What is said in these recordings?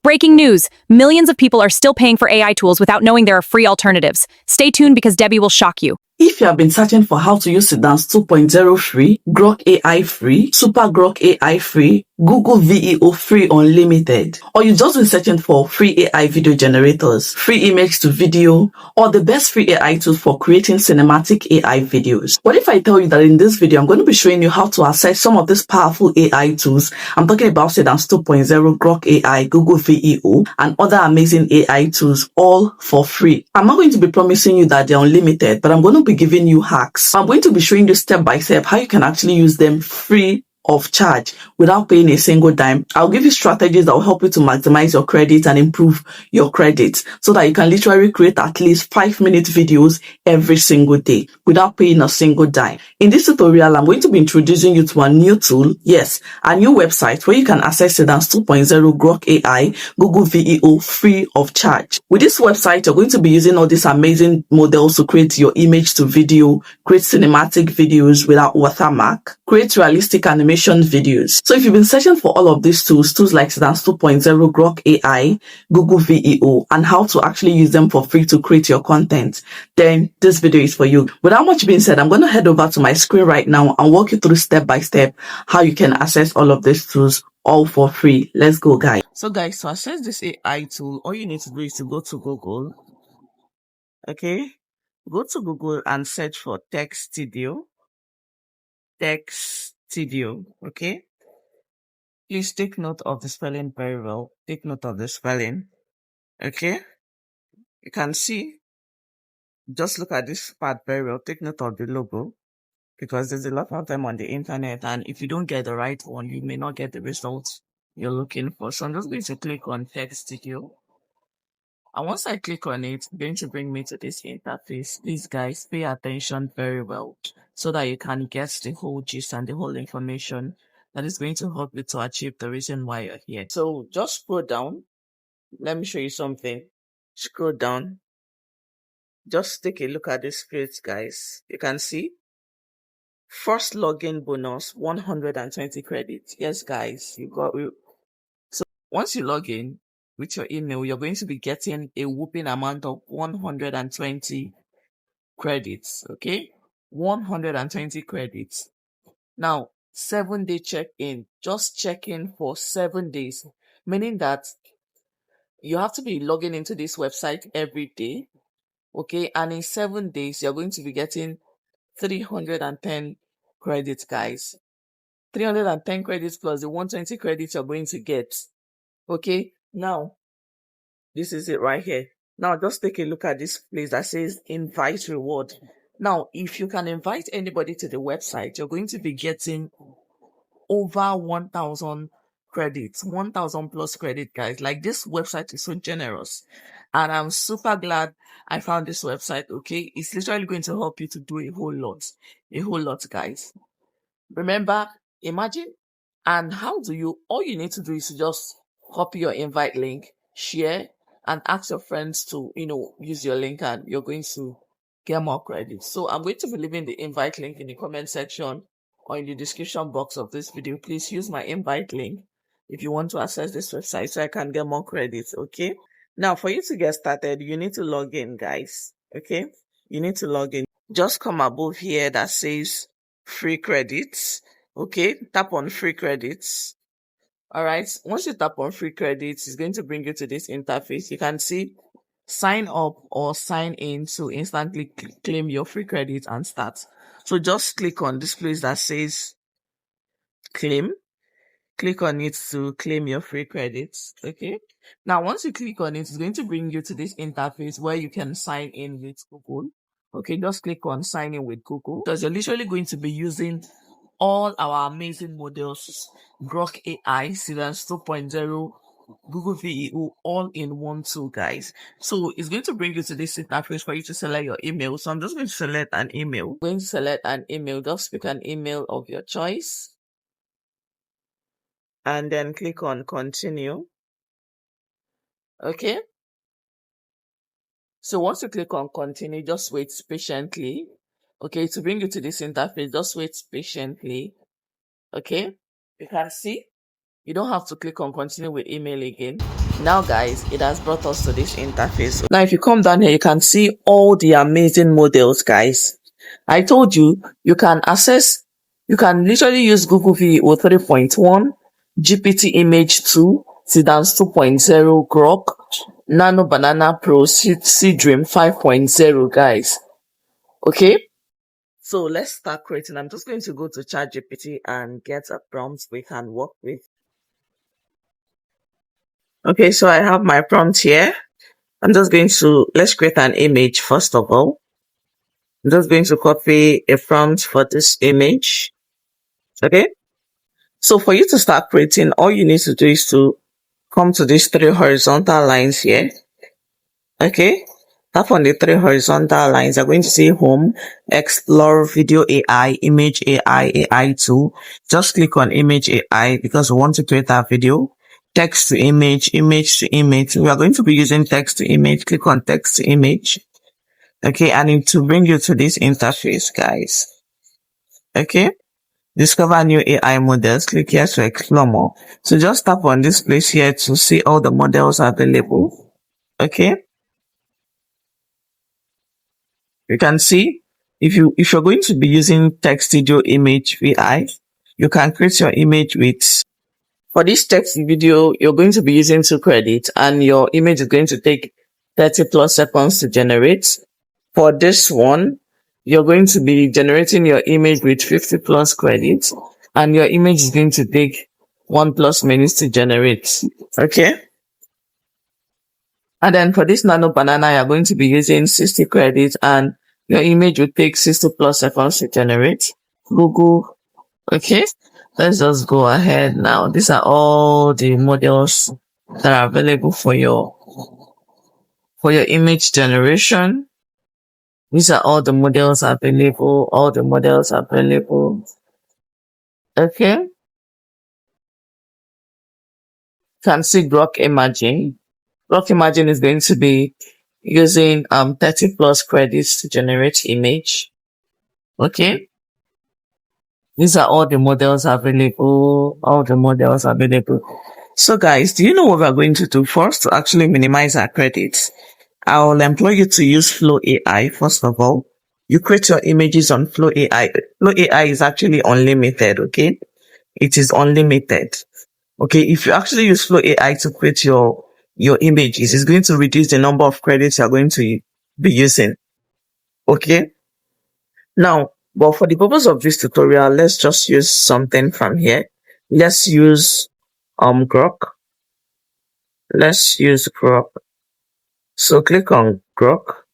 Breaking news! Millions of people are still paying for AI tools without knowing there are free alternatives. Stay tuned because Debbie will shock you. If you have been searching for how to use Seedance 2.0 free, Grok AI free, Super Grok AI free, Google VEO free unlimited, or you've just been searching for free AI video generators, free image to video, or the best free AI tools for creating cinematic AI videos. What if I tell you that in this video, I'm going to be showing you how to access some of these powerful AI tools? I'm talking about Seedance 2.0, Grok AI, Google VEO, and other amazing AI tools, all for free. I'm not going to be promising you that they're unlimited, but I'm going to be giving you hacks. I'm going to be showing you step by step how you can actually use them free of charge without paying a single dime. I'll give you strategies that will help you to maximize your credit and improve your credit so that you can literally create at least 5-minute videos every single day without paying a single dime. In this tutorial, I'm going to be introducing you to a new tool, yes, a new website where you can access Seedance 2.0, Grok AI, Google VEO free of charge. With this website, you're going to be using all these amazing models to create your image to video, create cinematic videos without watermark, create realistic animation videos. So if you've been searching for all of these tools like Seedance 2.0, Grok AI, Google VEO, and how to actually use them for free to create your content, then this video is for you. Without much being said, I'm going to head over to my screen right now and walk you through step by step how you can access all of these tools all for free. Let's go, guys. So guys, to access this AI tool, all you need to do is to go to Google. Okay, go to Google and search for Text Studio. Okay, please take note of the spelling very well. Take note of the spelling. Okay, you can see, just look at this part very well. Take note of the logo because there's a lot of them on the internet, and if you don't get the right one, you may not get the results you're looking for. So I'm just going to click on Text Studio. And once I click on it, it's going to bring me to this interface. Please guys, pay attention very well so that you can get the whole gist and the whole information that is going to help you to achieve the reason why you're here. So just scroll down. Let me show you something. Scroll down. Just take a look at this page, guys. You can see first login bonus 120 credits. Yes, guys, you got it. So once you log in with your email, you're going to be getting a whooping amount of 120 credits. Okay, 120 credits. Now, 7-day check-in. Just check in for 7 days, meaning that you have to be logging into this website every day. Okay, and in 7 days, you're going to be getting 310 credits, guys. 310 credits plus the 120 credits you're going to get. Okay, now, this is it right here. Now, just take a look at this place that says invite reward. Now, if you can invite anybody to the website, you're going to be getting over 1,000 credits, 1,000 plus credit, guys. Like, this website is so generous. And I'm super glad I found this website, okay? It's literally going to help you to do a whole lot, guys. Remember, imagine, and all you need to do is to just copy your invite link, share, and ask your friends to, use your link, and you're going to get more credits. So I'm going to be leaving the invite link in the comment section or in the description box of this video. Please use my invite link if you want to access this website so I can get more credits, okay? Now, for you to get started, you need to log in, guys, okay? You need to log in. Just come above here that says free credits, okay? Tap on free credits. All right. Once you tap on free credits, it's going to bring you to this interface. You can see sign up or sign in to instantly claim your free credits and start. So just click on this place that says claim. Click on it to claim your free credits. Okay. Now, once you click on it, it's going to bring you to this interface where you can sign in with Google. Okay. Just click on sign in with Google because you're literally going to be using all our amazing models, Grok AI, Seedance 2.0, Google VEO, all in one tool, guys. So it's going to bring you to this interface for you to select your email. So I'm just going to select an email. I'm going to select an email. Just pick an email of your choice. And then click on continue. Okay. So once you click on continue, just wait patiently. Okay, to bring you to this interface, just wait patiently. Okay, you can see you don't have to click on continue with email again. Now guys, it has brought us to this interface. Now if you come down here, you can see all the amazing models, guys. I told you, you can literally use Google VO 3.1, GPT Image 2, Seedance 2.0, Grok, Nano Banana Pro, Dream 5.0, guys. Okay? So let's start creating. I'm just going to go to ChatGPT and get a prompt we can work with. Okay, so I have my prompt here. I'm just going to, let's create an image first of all. I'm just going to copy a prompt for this image. Okay. So for you to start creating, all you need to do is to come to these three horizontal lines here. Okay. Tap on the three horizontal lines. You're going to see home, explore, video AI, image AI, AI tool. Just click on image AI because we want to create our video. Text to image, image to image. We are going to be using text to image. Click on text to image. Okay, and it will bring you to this interface, guys. Okay, discover new AI models. Click here to explore more. So just tap on this place here to see all the models available. Okay, you can see if you're going to be using text, video, image, VI, you can create your image with. For this text video, you're going to be using 2 credits, and your image is going to take 30 plus seconds to generate. For this one, you're going to be generating your image with 50 plus credits, and your image is going to take 1 plus minutes to generate. Okay. And then for this nano banana, you're going to be using 60 credits, and your image will take 60 plus seconds to generate. Google. Okay. Let's just go ahead now. These are all the models that are available for your image generation. These are all the models available, Okay. Can see Grok Imaging. Grok Imaging is going to be using 30 plus credits to generate image. Okay. These are all the models available, So guys, do you know what we're going to do first to actually minimize our credits? I'll employ you to use Flow AI first of all. You create your images on Flow AI. Flow AI is actually unlimited, okay? It is unlimited. Okay, if you actually use Flow AI to create your images, it's going to reduce the number of credits you're going to be using. Okay? Now, but for the purpose of this tutorial, let's just use something from here. Let's use Grok. Let's use Grok. So click on Grok.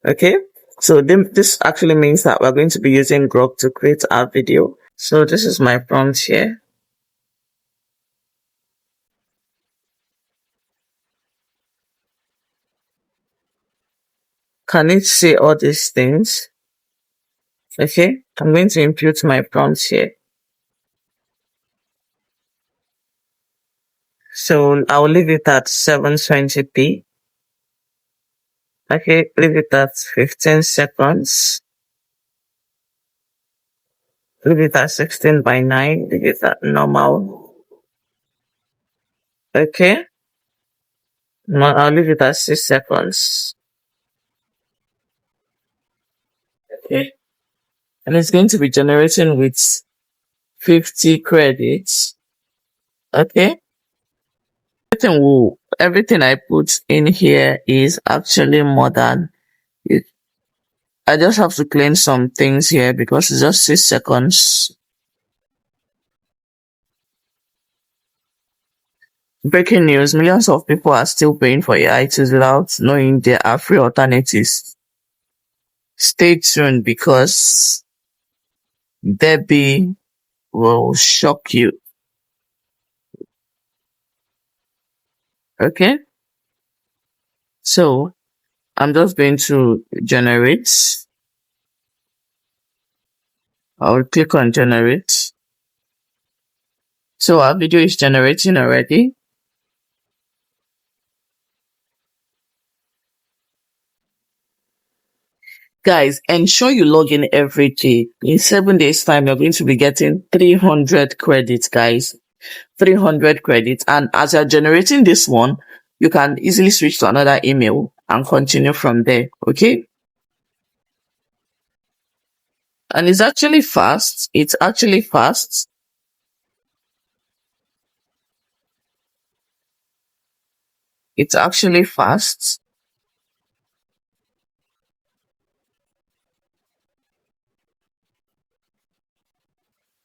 Okay? So this actually means that we're going to be using Grok to create our video. So this is my prompt here. Can it say all these things? Okay, I'm going to input my prompts here. So I'll leave it at 720p. Okay, leave it at 15 seconds. Leave it at 16:9. Leave it at normal. Okay. Now I'll leave it at 6 seconds. Okay. And it's going to be generating with 50 credits. Okay. Everything I put in here is actually more than it. I just have to clean some things here because it's just 6 seconds. Breaking news, millions of people are still paying for AI tools without knowing there are free alternatives. Stay tuned because Debbie will shock you. Okay? So, I'm just going to generate. I'll click on generate. So our video is generating already. Guys, ensure you log in every day. In 7 days time, you're going to be getting 300 credits, guys. 300 credits. And as you're generating this one, you can easily switch to another email and continue from there. Okay. And it's actually fast. It's actually fast. It's actually fast.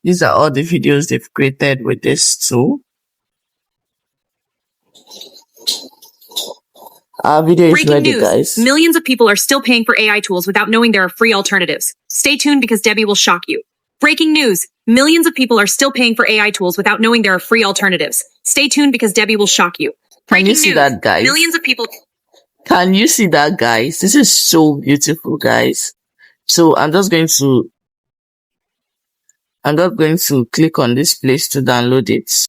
These are all the videos they've created with this tool. Our video is Breaking ready, news. guys. Millions of people are still paying for AI tools without knowing there are free alternatives. Stay tuned because Debbie will shock you. Breaking news. Millions of people are still paying for AI tools without knowing there are free alternatives. Stay tuned because Debbie will shock you. Can you see that, guys? Millions of people. Can you see that, guys? This is so beautiful, guys. So I'm just going to click on this place to download it.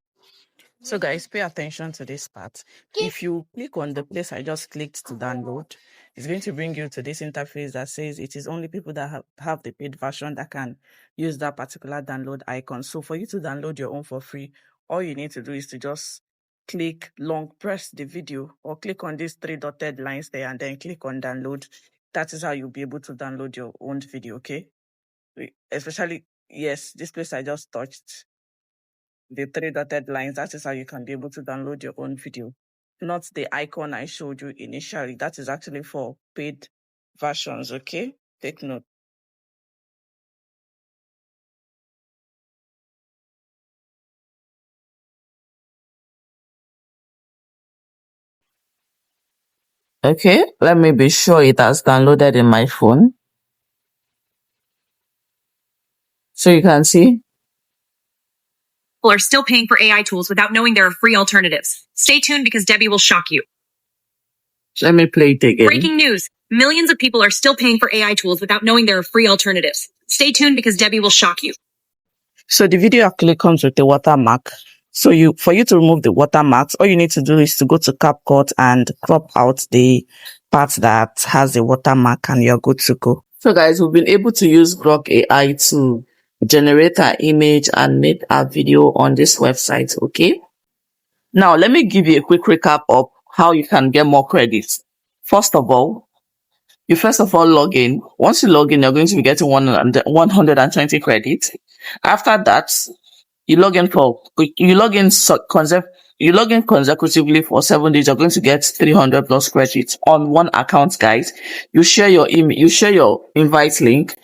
So guys, pay attention to this part. If you click on the place I just clicked to download, it's going to bring you to this interface that says it is only people that have the paid version that can use that particular download icon. So for you to download your own for free, all you need to do is to just press the video, or click on these three dotted lines there and then click on download. That is how you'll be able to download your own video, okay? Especially, yes, this place I just touched, the three dotted lines, that is how you can be able to download your own video. Not the icon I showed you initially. That is actually for paid versions, okay? Take note. Okay, let me be sure it has downloaded in my phone. So you can see. People are still paying for AI tools without knowing there are free alternatives. Stay tuned because Debbie will shock you. Let me play it again. Breaking news. Millions of people are still paying for AI tools without knowing there are free alternatives. Stay tuned because Debbie will shock you. So the video actually comes with a watermark. So for you to remove the watermarks, all you need to do is to go to CapCut and crop out the part that has the watermark and you're good to go. So guys, we've been able to use Grok AI to generate our image and make our video on this website, okay? Now, let me give you a quick recap of how you can get more credits. First of all log in. Once you log in, you're going to be getting 120 credits. After that, you log in consecutively for 7 days. You're going to get 300 plus credits on one account, guys. You share your email, you share your invite link.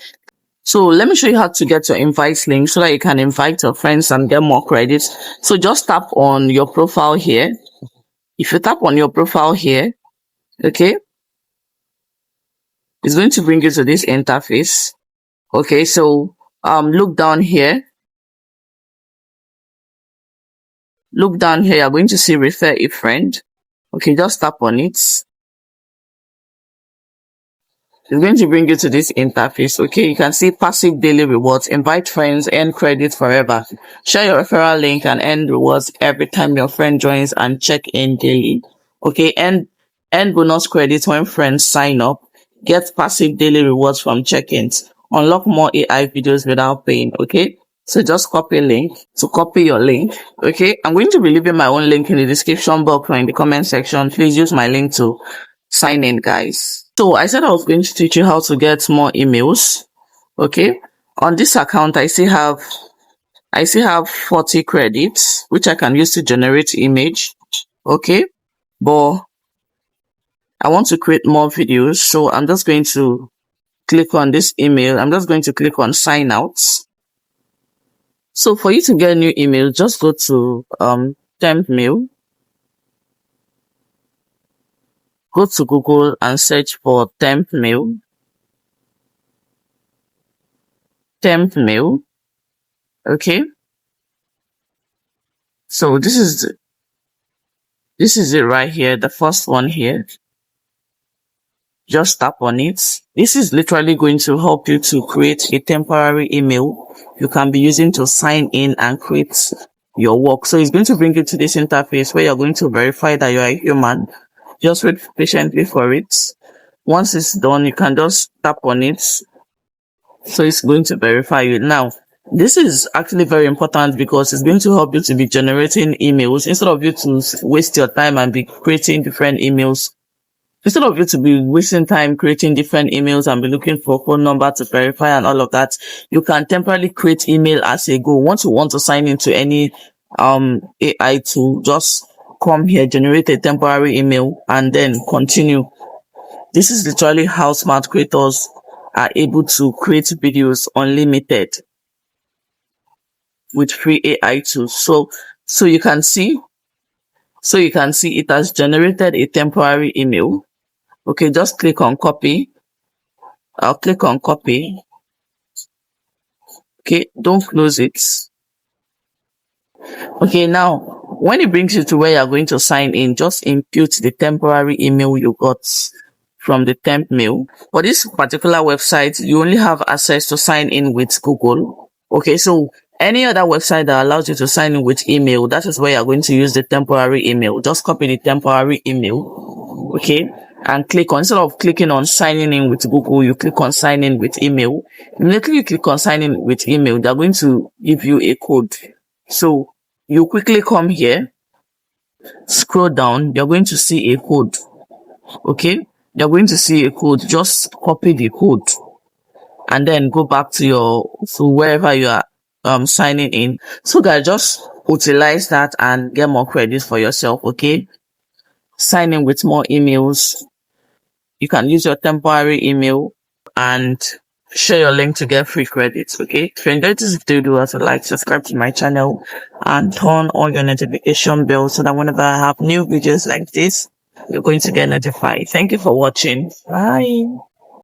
So let me show you how to get your invite link so that you can invite your friends and get more credits. So just tap on your profile here. If you tap on your profile here, okay, it's going to bring you to this interface. Okay, so look down here. Look down here, you're going to see refer a friend. Okay, just tap on it. It's going to bring you to this interface. Okay, you can see passive daily rewards, invite friends, earn credit forever. Share your referral link and earn rewards every time your friend joins and check in daily. Okay, earn bonus credits when friends sign up. Get passive daily rewards from check-ins. Unlock more AI videos without paying. Okay, so just copy link to copy your link. Okay, I'm going to be leaving my own link in the description box or in the comment section. Please use my link to sign in, guys. So I said I was going to teach you how to get more emails. Okay, on this account I still have 40 credits which I can use to generate image. Okay, but I want to create more videos, so I'm just going to click on this email. I'm just going to click on sign out. So for you to get a new email, just go to temp mail. Go to Google and search for temp mail. Temp mail. Okay. So this is it right here, the first one here. Just tap on it. This is literally going to help you to create a temporary email you can be using to sign in and create your work. So it's going to bring you to this interface where you're going to verify that you're a human. Just wait patiently for it. Once it's done, you can just tap on it. So it's going to verify you. Now, This is actually very important because it's going to help you to be generating emails instead of you to waste your time and be creating different emails. Instead of you to be wasting time creating different emails and be looking for phone number to verify and all of that, you can temporarily create email as you go. Once you want to sign into any AI tool, just come here, generate a temporary email, and then continue. This is literally how smart creators are able to create videos unlimited with free AI tools. So you can see it has generated a temporary email. Okay, just click on copy. I'll click on copy. Okay, don't close it. Okay, now when it brings you to where you're going to sign in, just input the temporary email you got from the temp mail. For this particular website, you only have access to sign in with Google. Okay, so any other website that allows you to sign in with email, that is where you're going to use the temporary email. Just copy the temporary email, okay, and click on, instead of clicking on signing in with Google, you click on sign in with email. Immediately you click on sign in with email, they're going to give you a code. So you quickly come here, scroll down, you're going to see a code. Okay, you're going to see a code. Just copy the code and then go back to wherever you are signing in. So guys, just utilize that and get more credits for yourself. Okay, sign in with more emails. You can use your temporary email and share your link to get free credits. Okay, if you enjoyed this video, do also like, subscribe to my channel, and turn on your notification bell so that whenever I have new videos like this, you're going to get notified. Thank you for watching. Bye.